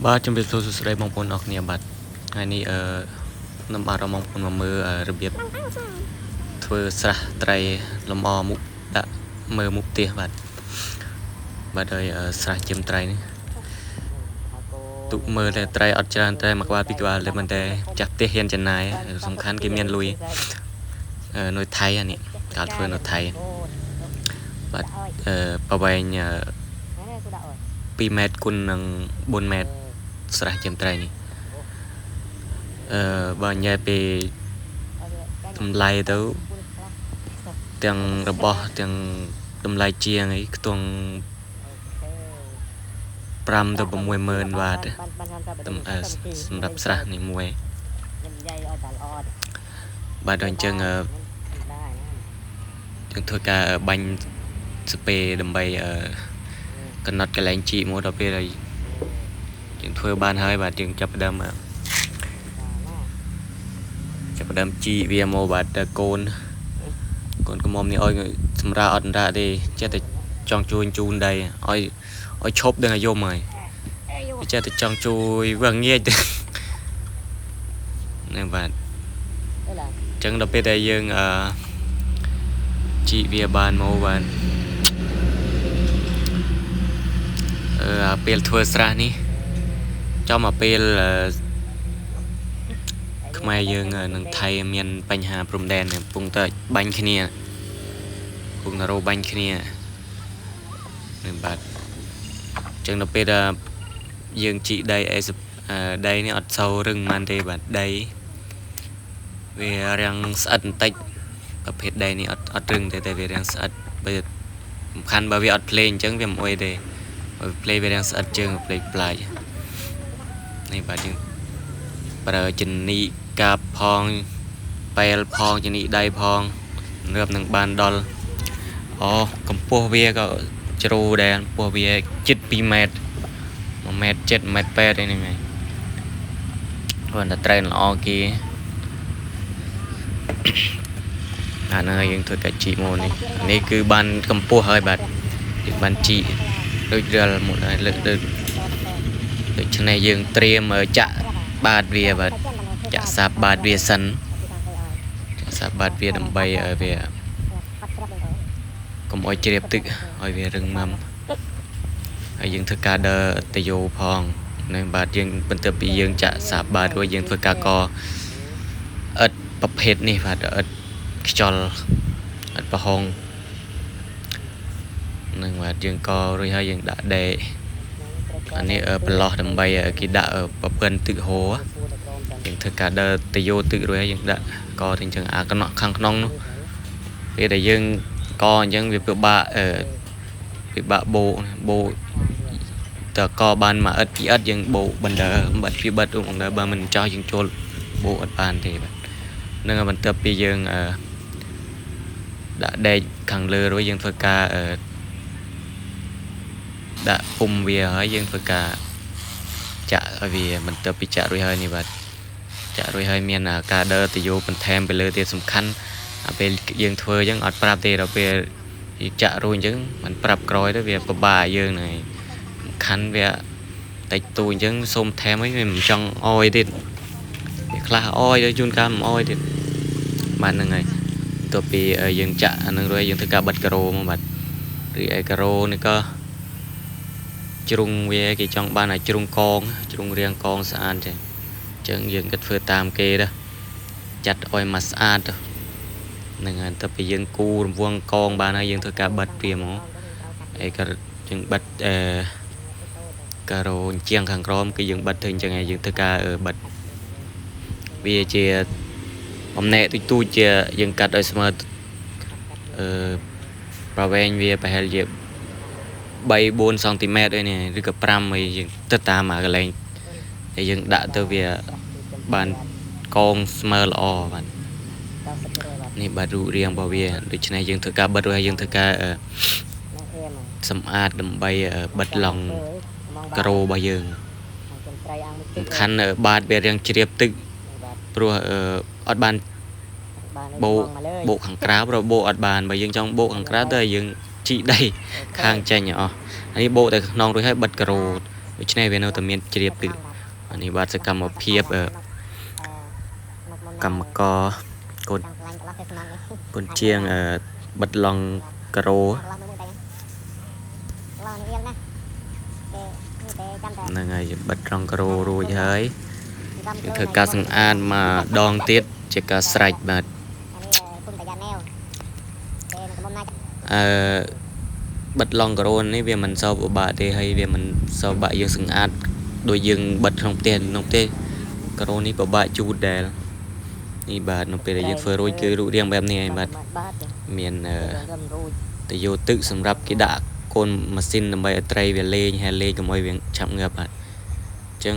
បាទជំរាបសួរសួស្តីបងប្អូនអរគ្នាបាទថ្ងៃនេះខ្ញុំបាទបងប្អូនមកមើលរបៀបធ្វើស្រះត្រីលំអមុខដាក់មើលមុខផ្ទះបាទហើយស្រះចិញ្ចឹមត្រីនេះទុកមើលតែត្រីអត់ច្រើនតែមួយក្បាលពីរក្បាលតែមិនតែចាស់ផ្ទះហ៊ានចំណាយសំខាន់គេមានលុយនៅថៃអានេះការធ្វើនៅថៃបាទប្រវែង2 ម៉ែត្រគុណនឹង4 ម៉ែត្រស្រះចិញ្ចឹមត្រីនេះបើញ៉ែពីតម្លៃទៅទាំងរបស់ទាំងតម្លៃជាងអីខ្ទង់5 ទៅ 60000 បាតសម្រាប់ស្រះនេះមួយបាទដល់អញ្ចឹងធ្វើការបាញ់ស្ពេដើម្បីកំណត់កន្លែងជីកមកដល់ពេលហើយយើងធ្វើបានហើយបាទយើងចាប់ផ្ដើមជីកវាមកបាទកូនកំមុំនេះឲ្យសម្រាប់អត់អណ្ដាទេចេះតែចង់ជួយជូនដីឲ្យឈប់ដឹងឲ្យយំហើយចេះតែចង់ជួយវាងាយទៅនេះបាទអញ្ចឹងដល់ពេលដែលយើងជីកវាបានមកបាទពេលធ្វើស្រះនេះចំមកពេលខ្មែរយើងនឹងថៃមានបញ្ហាព្រំដែនកំពុងតែបាញ់គ្នាកំពុងតែរោបាញ់គ្នានេះបាទអញ្ចឹងដល់ពេលយើងជីកដីដីនេះអត់សូវរឹងប៉ុន្មានទេបាទដីវារាំងស្អិតបន្តិចប្រភេទដីនេះអត់រឹងទេតែវារាំងស្អិតបើសំខាន់បើវាអត់ភ្លេងអញ្ចឹងវាមិនអុយទេបើភ្លេងវារាំងស្អិតជើងភ្លេងប្លាយនេះបាទយើងប្រើជំនីកាបផងបែលផងជំនីដៃផងងើបនឹងបានដល់កម្ពស់វាក៏ជ្រៅដែរកម្ពស់វាជិត2 ម៉ែត្រ1 ម៉ែត្រ7 1 ម៉ែត្រ8ឯនេះមែនគាត់តែត្រែនល្អគេអាហ្នឹងហើយយើងធ្វើកាជីមកនេះគឺបានកម្ពស់ហើយបាទយើងបានជីដូចរាល់មួយហើយលើកដូច្នេះយើងត្រៀមចាក់បាតវាបាទចាក់សាបបាតវាសិនចាក់សាបបាតវាដើម្បីឲ្យវាកុំឲ្យជ្រាបទឹកឲ្យវារឹងមាំហើយយើងធ្វើការដើរតយោផងនឹងបាទយើងបន្ទាប់ពីយើងចាក់សាបបាតរួចយើងធ្វើការកឥតប្រភេទនេះបាទឥតខ្យល់ឥតប្រហុងនឹងបាទយើងករួចហើយយើងដាក់ដេកអានេះប្រឡោះដើម្បីគេដាក់ប្រព័ន្ធទឹកហូរយើងធ្វើការដើរតយោទឹករួចហើយយើងដាក់កទៅអញ្ចឹងអាកណក់ខាងក្នុងនោះពេលដែលយើងកអញ្ចឹងវាពិបាកបោតកបានមួយឥតពីរឥតយើងបោបណ្ដើបាត់ពីបាត់បណ្ដើបើមិនចោះយើងចូលបោអត់បានទេបាទនឹងបន្ទាប់ពីយើងដាក់ដេកខាងលើរួចយើងធ្វើការដាក់ពុំវាហើយយើងធ្វើការចាក់ឲ្យវាបន្ទាប់ពីចាក់រួចហើយនេះបាទចាក់រួចហើយមានការដើរតយោបន្ថែមទៅលើទៀតសំខាន់ពេលយើងធ្វើអញ្ចឹងអត់ប្រាប់ទេដល់ពេលចាក់រួចអញ្ចឹងមិនប្រាប់ក្រោយទៅវាពិបាកយើងហ្នឹងសំខាន់វាតិចតួអញ្ចឹងសូមថែមឲ្យវាមិនចង់អោយទៀតវាខ្លះអោយទៅជួនកាលមិនអោយទៀតបាទហ្នឹងហើយបន្ទាប់ពីយើងចាក់អានឹងរួចយើងធ្វើការបិទការ៉ូមកបាទរីឯការ៉ូនេះក៏ជ្រុងវាគេចង់បានឲ្យជ្រុងកងជ្រុងរាងកងស្អាតចឹងអញ្ចឹងយើងគិតធ្វើតាមគេទៅចាត់ឲ្យមកស្អាតទៅនឹងហើយទៅពីយើងគូរង្វង់កងបានហើយយើងធ្វើការបិទវាមកហើយក៏យើងបិទការ៉ូជាងខាងក្រោមគឺយើងបិទទៅអញ្ចឹងហើយយើងធ្វើការបិទវាជាបំណែកទូចជាយើងកាត់ឲ្យស្មើប្រវែងវាប្រហែលជា3-4 សង់ទីម៉ែត្រឯនេះឬក៏5អីយើងទៅតាមកន្លែងហើយយើងដាក់ទៅវាបានកងស្មើល្អបាទនេះបាទរូបរាងរបស់វាដូច្នេះយើងធ្វើការបិទរួចហើយយើងធ្វើការសម្អាតដើម្បីបិទឡង់ការ៉ូរបស់យើងសំខាន់បាតវារាងជ្រាបទឹកព្រោះអត់បានបោកខាងក្រៅព្រោះបោកអត់បានបើយើងចង់បោកខាងក្រៅទៅយើងជីកដីខាងចេញអស់នេះបោកតែក្នុងរួចហើយបិទការ៉ូ ដូច្នេះវានៅតែមានជ្រាបគឺអានេះបាទសកម្មភាពកម្មករកូនជាងបិទឡង់ការ៉ូហ្នឹងហើយបិទឡង់ការ៉ូរួចហើយធ្វើការសម្អាតម្ដងទៀតជាការស្រេចបាទបិទឡង់ការ៉ូនេះវាមិនសូវពិបាកទេហើយវាមិនសូវបាក់យើងសម្អាតដូចយើងបិទក្នុងផ្ទះការ៉ូនេះពិបាកជូតដែលនេះបាទនៅពេលដែលយើងធ្វើរួចគឺរូបរាងបែបនេះហើយបាទមានទៅយកទឹកសម្រាប់គេដាក់កូនម៉ាស៊ីនដើម្បីឲ្យត្រីវាលេងហើយកុំឲ្យវាឆាប់ងាប់បាទអញ្ចឹង